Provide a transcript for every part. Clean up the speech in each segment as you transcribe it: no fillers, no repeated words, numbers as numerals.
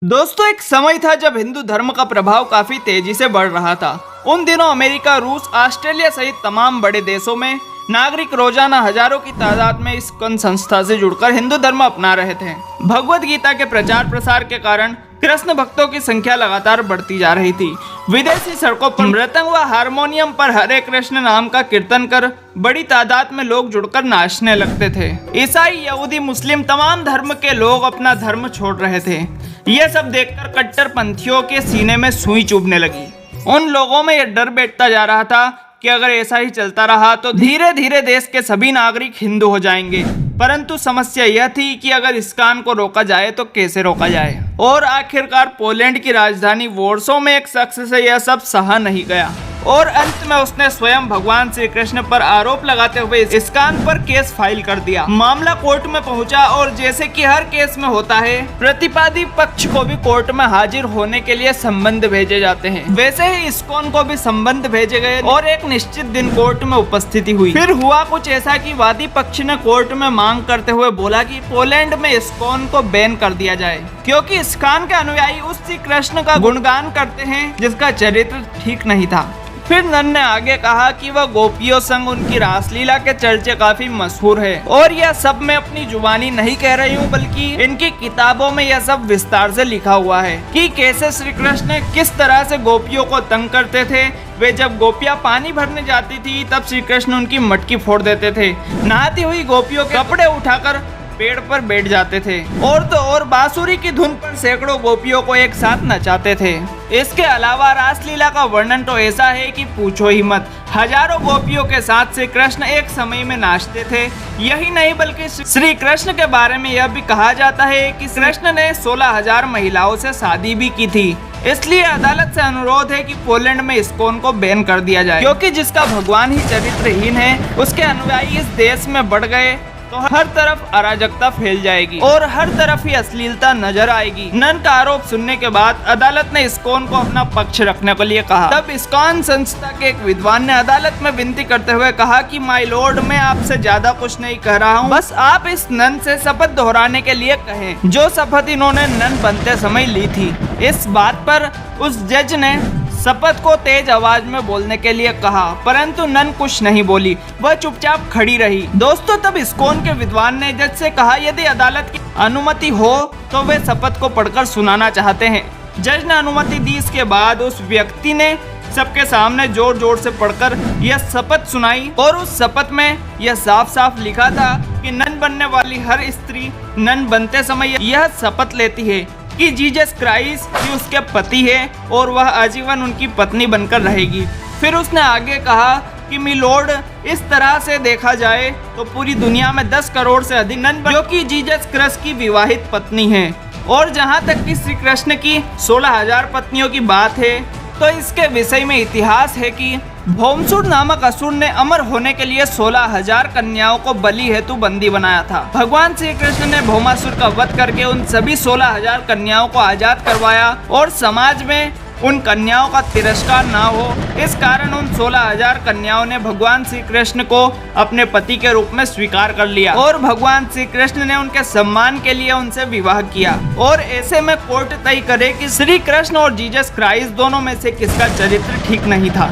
दोस्तों, एक समय था जब हिंदू धर्म का प्रभाव काफी तेजी से बढ़ रहा था। उन दिनों अमेरिका, रूस, ऑस्ट्रेलिया सहित तमाम बड़े देशों में नागरिक रोजाना हजारों की तादाद में इस्कॉन संस्था से जुड़कर हिंदू धर्म अपना रहे थे। भगवत गीता के प्रचार प्रसार के कारण कृष्ण भक्तों की संख्या लगातार बढ़ती जा रही थी। विदेशी सड़कों पर मृदंग व हारमोनियम पर हरे कृष्ण नाम का कीर्तन कर बड़ी तादाद में लोग जुड़कर नाचने लगते थे। ईसाई, यहूदी, मुस्लिम तमाम धर्म के लोग अपना धर्म छोड़ रहे थे। यह सब देखकर कट्टरपंथियों के सीने में सुई चुभने लगी। उन लोगों में यह डर बैठता जा रहा था कि अगर ऐसा ही चलता रहा तो धीरे धीरे देश के सभी नागरिक हिंदू हो जाएंगे। परंतु समस्या यह थी कि अगर इस्कॉन को रोका जाए तो कैसे रोका जाए। और आखिरकार पोलैंड की राजधानी वॉर्सो में एक शख्स से यह सब सहा नहीं गया और अंत में उसने स्वयं भगवान श्री कृष्ण पर आरोप लगाते हुए इस्कॉन पर केस फाइल कर दिया। मामला कोर्ट में पहुंचा और जैसे कि हर केस में होता है, प्रतिवादी पक्ष को भी कोर्ट में हाजिर होने के लिए संबंध भेजे जाते हैं। वैसे ही इस्कॉन को भी संबंध भेजे गए और एक निश्चित दिन कोर्ट में उपस्थिति हुई। फिर हुआ कुछ ऐसा कि वादी पक्ष ने कोर्ट में मांग करते हुए बोला कि पोलैंड में इस्कॉन को बैन कर दिया जाए, क्योंकि इस्कॉन के अनुयायी उस श्री कृष्ण का गुणगान करते हैं जिसका चरित्र ठीक नहीं था। फिर नन ने आगे कहा कि वह गोपियों संग उनकी रासलीला के चर्चे काफी मशहूर है और यह सब मैं अपनी जुबानी नहीं कह रही हूँ, बल्कि इनकी किताबों में यह सब विस्तार से लिखा हुआ है कि कैसे श्री कृष्ण किस तरह से गोपियों को तंग करते थे। वे जब गोपियां पानी भरने जाती थी तब श्री कृष्ण उनकी मटकी फोड़ देते थे। नहाती हुई गोपियों के कपड़े उठाकर पेड़ पर बैठ जाते थे और तो और बांसुरी की धुन पर सैकड़ों गोपियों को एक साथ नचाते थे। इसके अलावा रासलीला का वर्णन तो ऐसा है कि पूछो ही मत। हजारों गोपियों के साथ श्री कृष्ण एक समय में नाचते थे। यही नहीं बल्कि श्री कृष्ण के बारे में यह भी कहा जाता है कि कृष्ण ने 16,000 महिलाओं से शादी भी की थी। इसलिए अदालत से अनुरोध है कि पोलैंड में इस्कॉन को बैन कर दिया जाए, क्योंकि जिसका भगवान ही चरित्रहीन है उसके अनुयायी इस देश में बढ़ गए तो हर तरफ अराजकता फैल जाएगी और हर तरफ ही अश्लीलता नजर आएगी। नन का आरोप सुनने के बाद अदालत ने इस्कॉन को अपना पक्ष रखने के लिए कहा। तब इस्कॉन संस्था के एक विद्वान ने अदालत में विनती करते हुए कहा कि माय लॉर्ड, मैं आपसे ज्यादा कुछ नहीं कह रहा हूँ, बस आप इस नन से शपथ दोहराने के लिए कहें जो शपथ इन्होंने नन बनते समय ली थी। इस बात पर उस जज ने शपथ को तेज आवाज में बोलने के लिए कहा, परंतु नन कुछ नहीं बोली, वह चुपचाप खड़ी रही। दोस्तों, तब इस्कॉन के विद्वान ने जज से कहा यदि अदालत की अनुमति हो तो वे शपथ को पढ़कर सुनाना चाहते हैं। जज ने अनुमति दी। इसके बाद उस व्यक्ति ने सबके सामने जोर जोर से पढ़कर यह शपथ सुनाई और उस शपथ में यह साफ साफ लिखा था कि नन बनने वाली हर स्त्री नन बनते समय यह शपथ लेती है कि जीसस क्राइस्ट ही उसके पति है और वह आजीवन उनकी पत्नी बनकर रहेगी। फिर उसने आगे कहा कि मी लॉर्ड, इस तरह से देखा जाए तो पूरी दुनिया में 10 करोड़ से अधिक नन जो कि जीसस क्राइस्ट की विवाहित पत्नी हैं। और जहां तक कि श्री कृष्ण की 16,000 पत्नियों की बात है तो इसके विषय में इतिहास है कि भौमसुर नामक असुर ने अमर होने के लिए 16,000 कन्याओं को बलि हेतु बंदी बनाया था। भगवान श्री कृष्ण ने भौमासुर का वध करके उन सभी 16,000 कन्याओं को आजाद करवाया और समाज में उन कन्याओं का तिरस्कार ना हो, इस कारण उन 16,000 कन्याओं ने भगवान श्री कृष्ण को अपने पति के रूप में स्वीकार कर लिया और भगवान श्री कृष्ण ने उनके सम्मान के लिए उनसे विवाह किया। और ऐसे में कोर्ट तय करे कि श्री कृष्ण और जीसस क्राइस्ट दोनों में से किसका चरित्र ठीक नहीं था।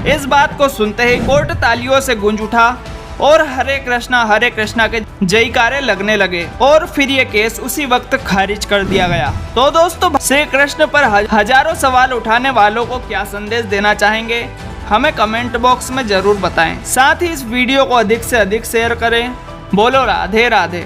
इस बात को सुनते ही कोर्ट तालियों से गूंज उठा और हरे कृष्णा के जयकारे लगने लगे और फिर ये केस उसी वक्त खारिज कर दिया गया। तो दोस्तों, श्री कृष्ण पर हजारों सवाल उठाने वालों को क्या संदेश देना चाहेंगे, हमें कमेंट बॉक्स में जरूर बताएं। साथ ही इस वीडियो को अधिक से अधिक शेयर करें। बोलो राधे राधे।